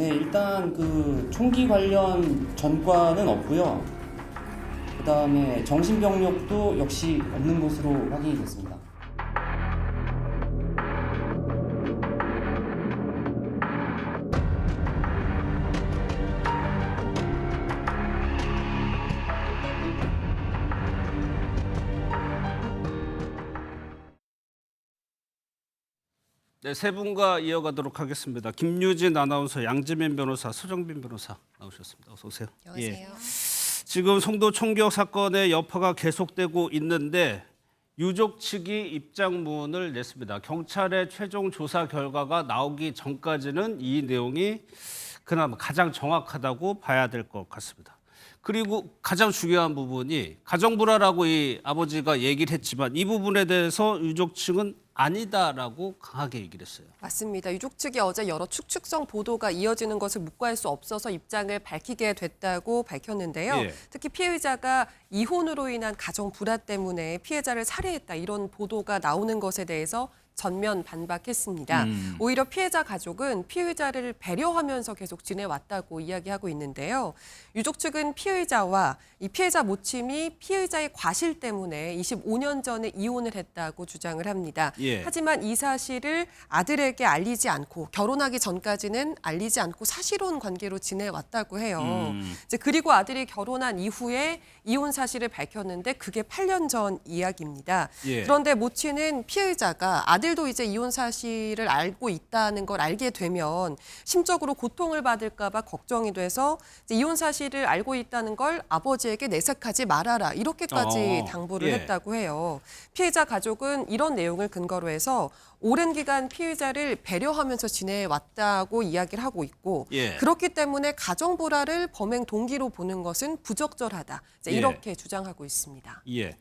네, 일단 그 총기 관련 전과는 없고요. 그다음에 정신병력도 역시 없는 것으로 확인이 됐습니다. 네, 세 분과 이어가도록 하겠습니다. 김유진 아나운서, 양지민 변호사, 서정빈 변호사 나오셨습니다. 어서 오세요. 안녕하세요. 지금 송도 총격 사건의 여파가 계속되고 있는데 유족 측이 입장문을 냈습니다. 경찰의 최종 조사 결과가 나오기 전까지는 이 내용이 그나마 가장 정확하다고 봐야 될 것 같습니다. 그리고 가장 중요한 부분이 가정불화라고 이 아버지가 얘기를 했지만 이 부분에 대해서 유족 측은 아니다라고 강하게 얘기를 했어요. 맞습니다. 유족 측이 어제 여러 축축성 보도가 이어지는 것을 묵과할 수 없어서 입장을 밝히게 됐다고 밝혔는데요. 예. 특히 피해자가 이혼으로 인한 가정 불화 때문에 피해자를 살해했다 이런 보도가 나오는 것에 대해서 전면 반박했습니다. 오히려 피해자 가족은 피의자를 배려하면서 계속 지내왔다고 이야기하고 있는데요. 유족 측은 피의자와 이 피해자 모친이 피의자의 과실 때문에 25년 전에 이혼을 했다고 주장을 합니다. 예. 하지만 이 사실을 아들에게 알리지 않고 결혼하기 전까지는 알리지 않고 사실혼 관계로 지내왔다고 해요. 이제 그리고 아들이 결혼한 이후에 이혼 사실을 밝혔는데 그게 8년 전 이야기입니다. 예. 그런데 모친은 피의자가 아들도 이제 이혼 사실을 알고 있다는 걸 알게 되면 심적으로 고통을 받을까 봐 걱정이 돼서 이제 이혼 사실을 알고 있다는 걸 아버지에게 내색하지 말아라 이렇게까지 당부를 예. 했다고 해요. 피해자 가족은 이런 내용을 근거로 해서 오랜 기간 피해자를 배려하면서 지내왔다고 이야기를 하고 있고 예. 그렇기 때문에 가정 불화를 범행 동기로 보는 것은 부적절하다. 이제 예. 이렇게 주장하고 있습니다. 예.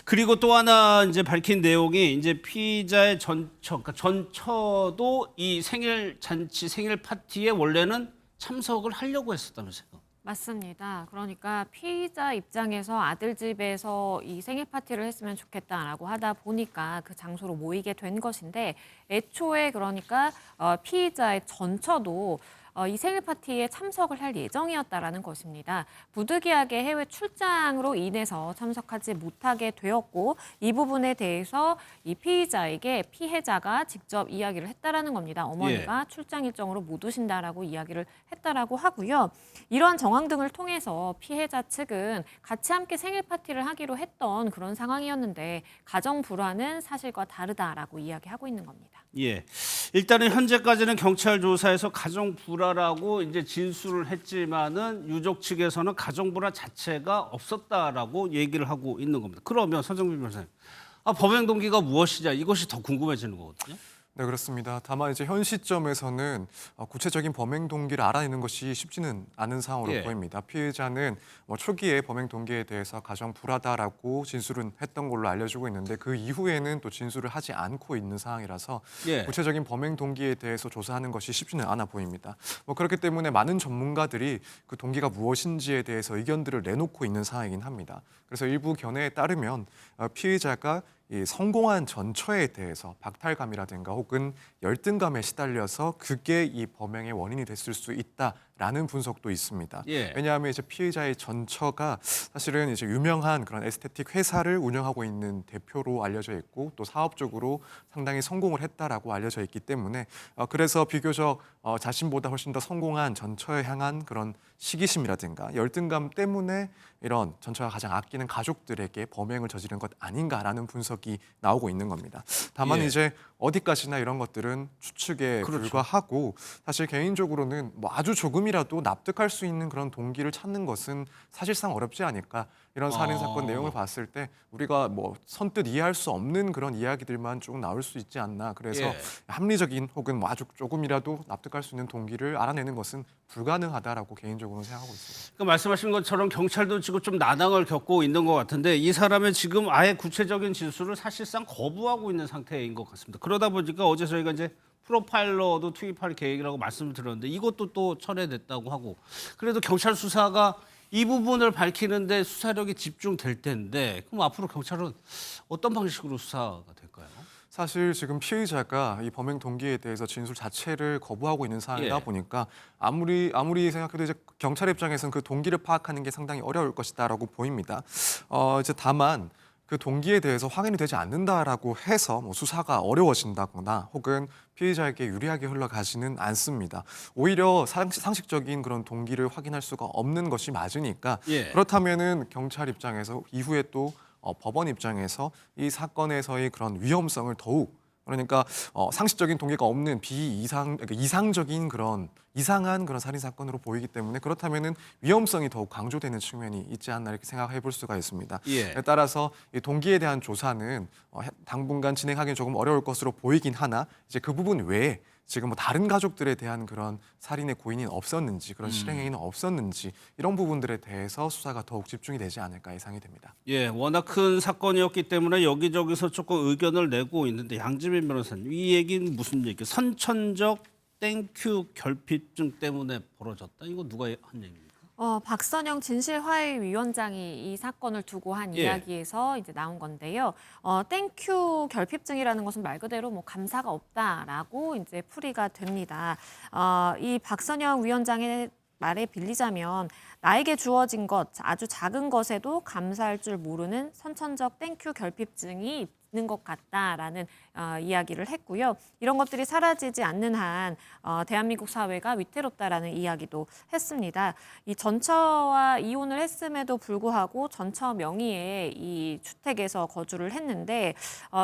그리고 또 하나 이제 밝힌 내용이 이제 피의자의 전처, 그러니까 전처도 이 생일 잔치, 생일 파티에 원래는 참석을 하려고 했었다면서요. 맞습니다. 그러니까 피의자 입장에서 아들 집에서 이 생일 파티를 했으면 좋겠다라고 하다 보니까 그 장소로 모이게 된 것인데 애초에 그러니까 피의자의 전처도 이 생일 파티에 참석을 할 예정이었다라는 것입니다. 부득이하게 해외 출장으로 인해서 참석하지 못하게 되었고 이 부분에 대해서 이 피의자에게 피해자가 직접 이야기를 했다라는 겁니다. 어머니가 출장 일정으로 못 오신다라고 이야기를 했다라고 하고요. 이러한 정황 등을 통해서 피해자 측은 같이 함께 생일 파티를 하기로 했던 그런 상황이었는데 가정 불화는 사실과 다르다라고 이야기하고 있는 겁니다. 예. 일단은 현재까지는 경찰 조사에서 가정 불화라고 이제 진술을 했지만은 유족 측에서는 가정 불화 자체가 없었다라고 얘기를 하고 있는 겁니다. 그러면 서정빈 변호사님, 범행 동기가 무엇이냐 이것이 더 궁금해지는 거거든요. 네, 그렇습니다. 다만 이제 현 시점에서는 구체적인 범행 동기를 알아내는 것이 쉽지는 않은 상황으로 예. 보입니다. 피해자는 초기에 범행 동기에 대해서 가정 불하다라고 진술은 했던 걸로 알려지고 있는데 그 이후에는 또 진술을 하지 않고 있는 상황이라서 예. 구체적인 범행 동기에 대해서 조사하는 것이 쉽지는 않아 보입니다. 그렇기 때문에 많은 전문가들이 그 동기가 무엇인지에 대해서 의견들을 내놓고 있는 상황이긴 합니다. 그래서 일부 견해에 따르면 피해자가 이 성공한 전처에 대해서 박탈감이라든가 혹은 열등감에 시달려서 그게 이 범행의 원인이 됐을 수 있다라는 분석도 있습니다. 예. 왜냐하면 이제 피해자의 전처가 사실은 이제 유명한 그런 에스테틱 회사를 운영하고 있는 대표로 알려져 있고 또 사업적으로 상당히 성공을 했다라고 알려져 있기 때문에 그래서 비교적 자신보다 훨씬 더 성공한 전처에 향한 그런 시기심이라든가 열등감 때문에 이런 전처가 가장 아끼는 가족들에게 범행을 저지른 것 아닌가라는 분석이 나오고 있는 겁니다. 다만 예. 이제 어디까지나 이런 것들은 추측에 그렇죠. 불과하고 사실 개인적으로는 아주 조금이라도 납득할 수 있는 그런 동기를 찾는 것은 사실상 어렵지 않을까. 이런 살인 사건 내용을 봤을 때 우리가 선뜻 이해할 수 없는 그런 이야기들만 쭉 나올 수 있지 않나. 그래서 예. 합리적인 혹은 아주 조금이라도 납득할 수 있는 동기를 알아내는 것은 불가능하다라고 개인적으로는 생각하고 있습니다. 그러니까 말씀하신 것처럼 경찰도 지금 좀 난항을 겪고 있는 것 같은데 이 사람은 지금 아예 구체적인 진술을 사실상 거부하고 있는 상태인 것 같습니다. 그러다 보니까 어제 저희가 이제 프로파일러도 투입할 계획이라고 말씀을 드렸는데 이것도 또 철회됐다고 하고 그래도 경찰 수사가 이 부분을 밝히는데 수사력이 집중될 텐데 그럼 앞으로 경찰은 어떤 방식으로 수사가 될까요? 사실 지금 피의자가 이 범행 동기에 대해서 진술 자체를 거부하고 있는 상황이다 예. 보니까 아무리 생각해도 이제 경찰 입장에서는 그 동기를 파악하는 게 상당히 어려울 것이다라고 보입니다. 이제 다만 그 동기에 대해서 확인이 되지 않는다라고 해서 뭐 수사가 어려워진다거나 혹은 피의자에게 유리하게 흘러가지는 않습니다. 오히려 상식적인 그런 동기를 확인할 수가 없는 것이 맞으니까 예. 그렇다면은 경찰 입장에서 이후에 또 법원 입장에서 이 사건에서의 그런 위험성을 더욱 그러니까 상식적인 동기가 없는 그러니까 이상한 그런 살인 사건으로 보이기 때문에 그렇다면은 위험성이 더욱 강조되는 측면이 있지 않나 이렇게 생각해 볼 수가 있습니다. 예. 따라서 이 동기에 대한 조사는 당분간 진행하기는 조금 어려울 것으로 보이긴 하나 이제 그 부분 외에 지금 뭐 다른 가족들에 대한 그런 살인의 고인이 없었는지 그런 실행행위는 없었는지 이런 부분들에 대해서 수사가 더욱 집중이 되지 않을까 예상이 됩니다. 예, 워낙 큰 사건이었기 때문에 여기저기서 조금 의견을 내고 있는데 양지민 변호사님, 이 얘기는 무슨 얘기? 선천적 땡큐 결핍증 때문에 벌어졌다. 이거 누가 한 얘기입니까? 박선영 진실화해위원장이 이 사건을 두고 한 예. 이야기에서 이제 나온 건데요. 땡큐 결핍증이라는 것은 말 그대로 뭐 감사가 없다라고 이제 풀이가 됩니다. 이 박선영 위원장의 말에 빌리자면 나에게 주어진 것 아주 작은 것에도 감사할 줄 모르는 선천적 땡큐 결핍증이 있는 것 같다라는 이야기를 했고요. 이런 것들이 사라지지 않는 한 대한민국 사회가 위태롭다라는 이야기도 했습니다. 이 전처와 이혼을 했음에도 불구하고 전처 명의의 이 주택에서 거주를 했는데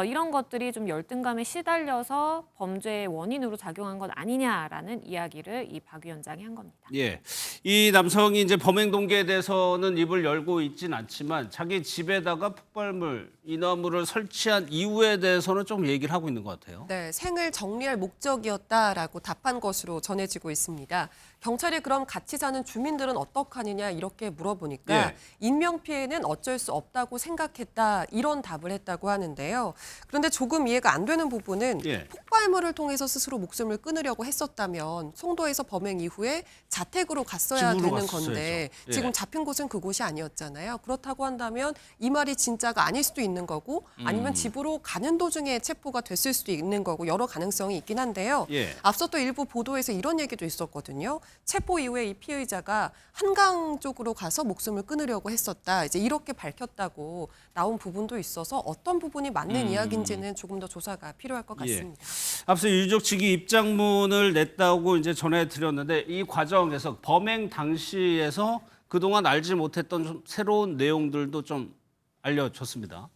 이런 것들이 좀 열등감에 시달려서 범죄의 원인으로 작용한 것 아니냐라는 이야기를 이 박 위원장이 한 겁니다. 예, 이 남성이 이제 범행 동기에 대해서는 입을 열고 있진 않지만 자기 집에다가 폭발물, 인화물을 설치한 이유에 대해서는 좀 얘기를 하고 있는 것 같아요. 네, 생을 정리할 목적이었다라고 답한 것으로 전해지고 있습니다. 경찰이 그럼 같이 사는 주민들은 어떡하느냐 이렇게 물어보니까 예. 인명피해는 어쩔 수 없다고 생각했다 이런 답을 했다고 하는데요. 그런데 조금 이해가 안 되는 부분은 예. 폭발물을 통해서 스스로 목숨을 끊으려고 했었다면 송도에서 범행 이후에 자택으로 갔어야 집으로 되는 갔었어야죠. 건데 예. 지금 잡힌 곳은 그곳이 아니었잖아요. 그렇다고 한다면 이 말이 진짜가 아닐 수도 있는 거고 아니면 집으로 가는 도중에 체포가 됐을 수도 있는 거고 여러 가능성이 있긴 한데요. 예. 앞서 또 일부 보도에서 이런 얘기도 있었거든요. 체포 이후에 이 피의자가 한강 쪽으로 가서 목숨을 끊으려고 했었다. 이제 이렇게 밝혔다고 나온 부분도 있어서 어떤 부분이 맞는 이야기인지는 조금 더 조사가 필요할 것 예. 같습니다. 앞서 유족 측이 입장문을 냈다고 이제 전해드렸는데 이 과정에서 범행 당시에서 그동안 알지 못했던 좀 새로운 내용들도 좀 알려줬습니다.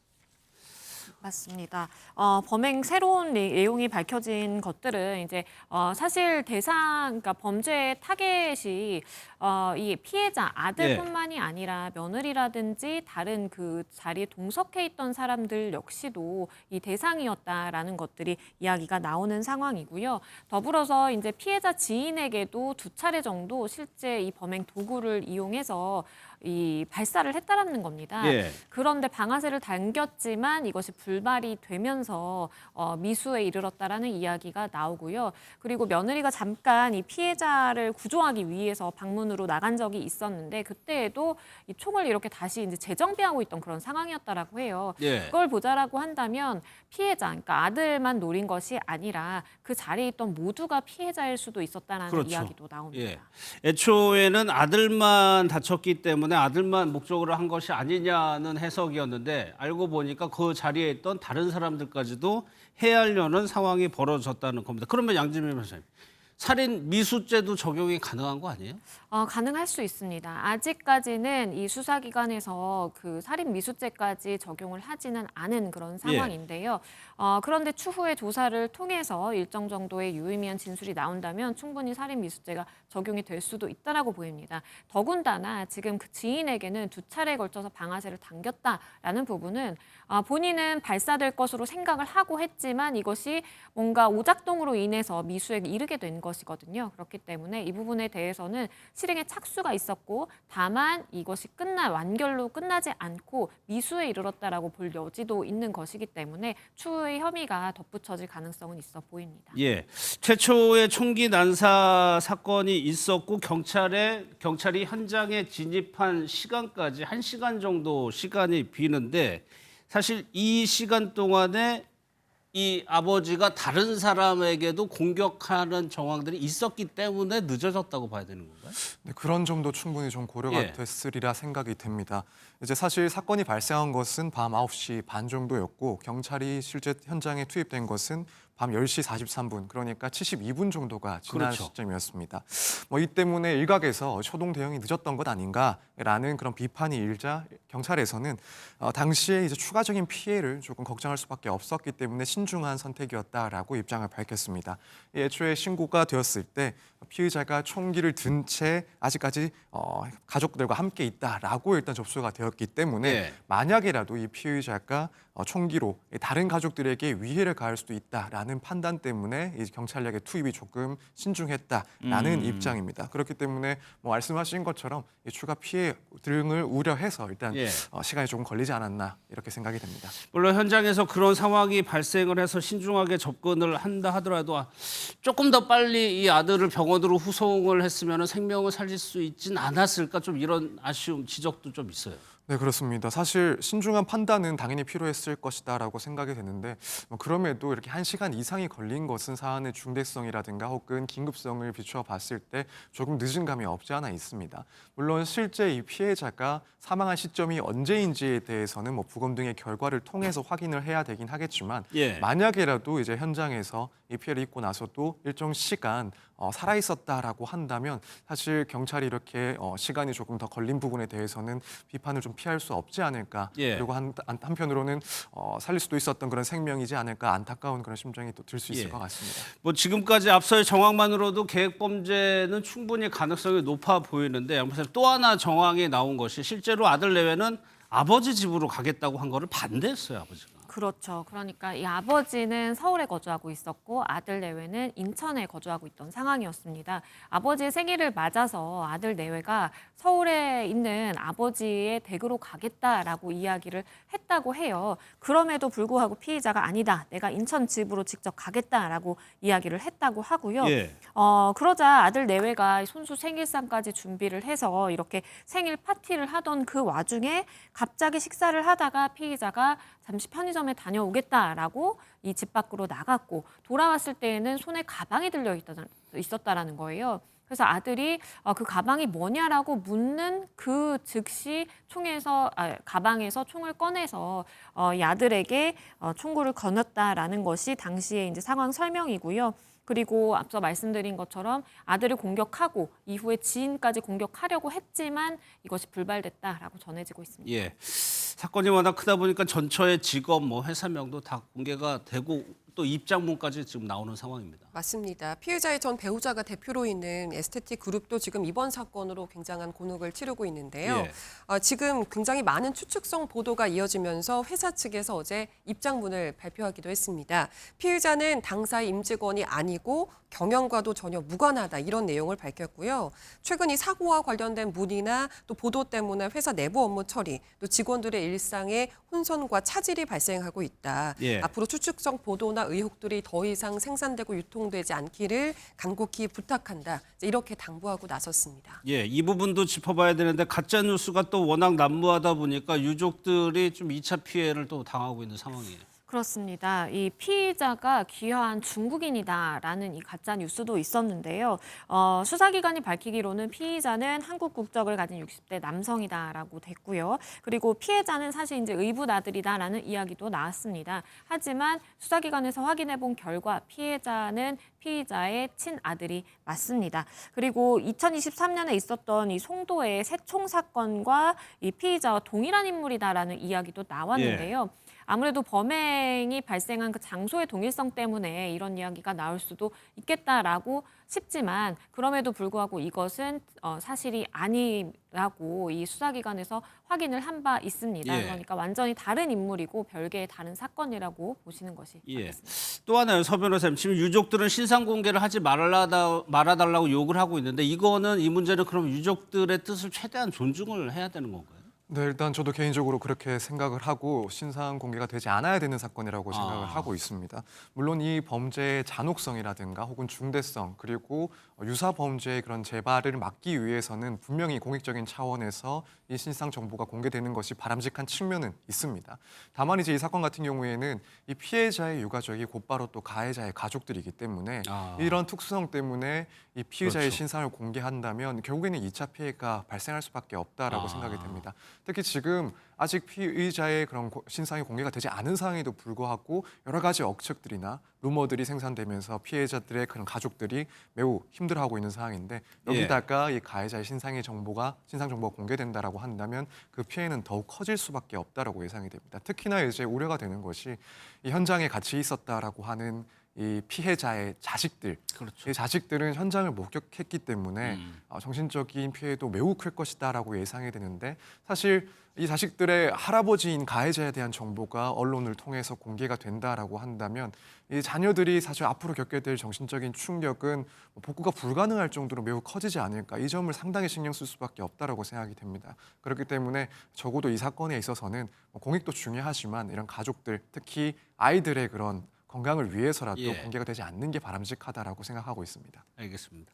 맞습니다. 범행 새로운 내용이 밝혀진 것들은 이제 사실 그러니까 범죄의 타겟이 이 피해자 아들뿐만이 아니라 며느리라든지 다른 그 자리에 동석해 있던 사람들 역시도 이 대상이었다라는 것들이 이야기가 나오는 상황이고요. 더불어서 이제 피해자 지인에게도 2차례 정도 실제 이 범행 도구를 이용해서 이 발사를 했다라는 겁니다. 예. 그런데 방아쇠를 당겼지만 이것이 불발이 되면서 미수에 이르렀다라는 이야기가 나오고요. 그리고 며느리가 잠깐 이 피해자를 구조하기 위해서 방문으로 나간 적이 있었는데 그때에도 이 총을 이렇게 다시 이제 재정비하고 있던 그런 상황이었다라고 해요. 예. 그걸 보자라고 한다면 피해자, 그러니까 아들만 노린 것이 아니라 그 자리에 있던 모두가 피해자일 수도 있었다라는 그렇죠. 이야기도 나옵니다. 예. 애초에는 아들만 다쳤기 때문에 아들만 목적으로 한 것이 아니냐는 해석이었는데 알고 보니까 그 자리에 있던 다른 사람들까지도 해하려는 상황이 벌어졌다는 겁니다. 그러면 양지민 변호사님, 살인 미수죄도 적용이 가능한 거 아니에요? 가능할 수 있습니다. 아직까지는 이 수사기관에서 그 살인 미수죄까지 적용을 하지는 않은 그런 상황인데요. 그런데 추후에 조사를 통해서 일정 정도의 유의미한 진술이 나온다면 충분히 살인 미수죄가 적용이 될 수도 있다라고 보입니다. 더군다나 지금 그 지인에게는 2차례에 걸쳐서 방아쇠를 당겼다라는 부분은 본인은 발사될 것으로 생각을 하고 했지만 이것이 뭔가 오작동으로 인해서 미수에 이르게 된 것이거든요. 그렇기 때문에 이 부분에 대해서는 실행에 착수가 있었고 다만 이것이 완결로 끝나지 않고 미수에 이르렀다라고 볼 여지도 있는 것이기 때문에 추후의 혐의가 덧붙여질 가능성은 있어 보입니다. 예. 최초의 총기 난사 사건이 있었고 경찰이 현장에 진입한 시간까지 1시간 정도 시간이 비는데 사실 이 시간 동안에 이 아버지가 다른 사람에게도 공격하는 정황들이 있었기 때문에 늦어졌다고 봐야 되는 건가요? 네, 그런 점도 충분히 좀 고려가 예. 됐으리라 생각이 됩니다. 이제 사실 사건이 발생한 것은 밤 9시 반 정도였고 경찰이 실제 현장에 투입된 것은 밤 10시 43분, 그러니까 72분 정도가 지난 그렇죠. 시점이었습니다. 이 때문에 일각에서 초동 대응이 늦었던 것 아닌가라는 그런 비판이 일자 경찰에서는 당시에 이제 추가적인 피해를 조금 걱정할 수밖에 없었기 때문에 신중한 선택이었다라고 입장을 밝혔습니다. 애초에 신고가 되었을 때 피의자가 총기를 든 채 아직까지 가족들과 함께 있다라고 일단 접수가 되었기 때문에 예. 만약이라도 이 피의자가 총기로 다른 가족들에게 위해를 가할 수도 있다라는 판단 때문에 이 경찰력의 투입이 조금 신중했다라는 입장입니다. 그렇기 때문에 말씀하신 것처럼 이 추가 피해 등을 우려해서 일단 예. 시간이 조금 걸리지 않았나 이렇게 생각이 됩니다. 물론 현장에서 그런 상황이 발생을 해서 신중하게 접근을 한다 하더라도 조금 더 빨리 이 아들을 병원으로 후송을 했으면 생명을 살릴 수 있진 않았을까, 좀 이런 아쉬움, 지적도 좀 있어요. 네, 그렇습니다. 사실 신중한 판단은 당연히 필요했을 것이다라고 생각이 되는데 그럼에도 이렇게 1시간 이상이 걸린 것은 사안의 중대성이라든가 혹은 긴급성을 비추어 봤을 때 조금 늦은 감이 없지 않아 있습니다. 물론 실제 이 피해자가 사망한 시점이 언제인지에 대해서는 부검 등의 결과를 통해서 확인을 해야 되긴 하겠지만 예. 만약에라도 이제 현장에서 이 피해를 입고 나서도 일정 시간 살아 있었다라고 한다면 사실 경찰이 이렇게 시간이 조금 더 걸린 부분에 대해서는 비판을 좀 피할 수 없지 않을까. 예. 그리고 한편으로는 살릴 수도 있었던 그런 생명이지 않을까 안타까운 그런 심정이 또 들 수 있을 예. 것 같습니다. 지금까지 앞서의 정황만으로도 계획 범죄는 충분히 가능성이 높아 보이는데, 아무튼 또 하나 정황이 나온 것이 실제로 아들 내외는 아버지 집으로 가겠다고 한 거를 반대했어요, 아버지가. 그렇죠. 그러니까 이 아버지는 서울에 거주하고 있었고 아들 내외는 인천에 거주하고 있던 상황이었습니다. 아버지의 생일을 맞아서 아들 내외가 서울에 있는 아버지의 댁으로 가겠다라고 이야기를 했다고 해요. 그럼에도 불구하고 피의자가 아니다, 내가 인천 집으로 직접 가겠다라고 이야기를 했다고 하고요. 예. 그러자 아들 내외가 손수 생일상까지 준비를 해서 이렇게 생일 파티를 하던 그 와중에 갑자기 식사를 하다가 피의자가 잠시 편의점에 다녀오겠다라고 이 집 밖으로 나갔고 돌아왔을 때에는 손에 가방이 들려 있었다라는 거예요. 그래서 아들이 그 가방이 뭐냐라고 묻는 그 즉시 가방에서 총을 꺼내서 이 아들에게 총구를 거눴다라는 것이 당시의 이제 상황 설명이고요. 그리고 앞서 말씀드린 것처럼 아들을 공격하고 이후에 지인까지 공격하려고 했지만 이것이 불발됐다라고 전해지고 있습니다. 예. 사건이 워낙 크다 보니까 전처의 직업, 회사명도 다 공개가 되고 또 입장문까지 지금 나오는 상황입니다. 맞습니다. 피해자의 전 배우자가 대표로 있는 에스테틱 그룹도 지금 이번 사건으로 굉장한 곤혹을 치르고 있는데요. 지금 굉장히 많은 추측성 보도가 이어지면서 회사 측에서 어제 입장문을 발표하기도 했습니다. 피해자는 당사의 임직원이 아니고 경영과도 전혀 무관하다, 이런 내용을 밝혔고요. 최근 이 사고와 관련된 문의나 또 보도 때문에 회사 내부 업무 처리, 또 직원들의 일상에 혼선과 차질이 발생하고 있다. 예. 앞으로 추측성 보도나 의혹들이 더 이상 생산되고 유통되지 않기를 간곡히 부탁한다, 이렇게 당부하고 나섰습니다. 예, 이 부분도 짚어봐야 되는데 가짜 뉴스가 또 워낙 난무하다 보니까 유족들이 좀 2차 피해를 또 당하고 있는 상황이에요. 그렇습니다. 이 피의자가 귀화한 중국인이다라는 이 가짜 뉴스도 있었는데요. 수사기관이 밝히기로는 피의자는 한국 국적을 가진 60대 남성이다라고 됐고요. 그리고 피해자는 사실 이제 의붓 아들이다라는 이야기도 나왔습니다. 하지만 수사기관에서 확인해본 결과 피해자는 피의자의 친아들이 맞습니다. 그리고 2023년에 있었던 이 송도의 새총 사건과 이 피의자와 동일한 인물이다라는 이야기도 나왔는데요. 아무래도 범행이 발생한 그 장소의 동일성 때문에 이런 이야기가 나올 수도 있겠다라고 싶지만 그럼에도 불구하고 이것은 사실이 아니라고 이 수사기관에서 확인을 한 바 있습니다. 예. 그러니까 완전히 다른 인물이고 별개의 다른 사건이라고 보시는 것이 예. 맞겠습니다. 또 하나요, 서 변호사님. 지금 유족들은 신상 공개를 하지 말아달라고 욕을 하고 있는데, 이거는 이 문제는 그럼 유족들의 뜻을 최대한 존중을 해야 되는 건가요? 네, 일단 저도 개인적으로 그렇게 생각을 하고 신상 공개가 되지 않아야 되는 사건이라고 생각을 하고 있습니다. 물론 이 범죄의 잔혹성이라든가 혹은 중대성 그리고 유사 범죄의 그런 재발을 막기 위해서는 분명히 공익적인 차원에서 이 신상 정보가 공개되는 것이 바람직한 측면은 있습니다. 다만 이제 이 사건 같은 경우에는 이 피해자의 유가족이 곧바로 또 가해자의 가족들이기 때문에 이런 특수성 때문에 이 피해자의 그렇죠. 신상을 공개한다면 결국에는 2차 피해가 발생할 수밖에 없다라고 생각이 됩니다. 특히 지금 아직 피의자의 그런 신상이 공개가 되지 않은 상황에도 불구하고 여러 가지 억측들이나 루머들이 생산되면서 피해자들의 그런 가족들이 매우 힘들어하고 있는 상황인데 여기다가 이 가해자의 신상 정보가 공개된다라고 한다면 그 피해는 더욱 커질 수밖에 없다라고 예상이 됩니다. 특히나 이제 우려가 되는 것이 이 현장에 같이 있었다라고 하는 이 피해자의 자식들, 그렇죠. 이 자식들은 현장을 목격했기 때문에 정신적인 피해도 매우 클 것이다라고 예상이 되는데 사실 이 자식들의 할아버지인 가해자에 대한 정보가 언론을 통해서 공개가 된다라고 한다면 이 자녀들이 사실 앞으로 겪게 될 정신적인 충격은 복구가 불가능할 정도로 매우 커지지 않을까 이 점을 상당히 신경 쓸 수밖에 없다라고 생각이 됩니다. 그렇기 때문에 적어도 이 사건에 있어서는 공익도 중요하지만 이런 가족들 특히 아이들의 그런 건강을 위해서라도 예. 공개가 되지 않는 게 바람직하다라고 생각하고 있습니다. 알겠습니다.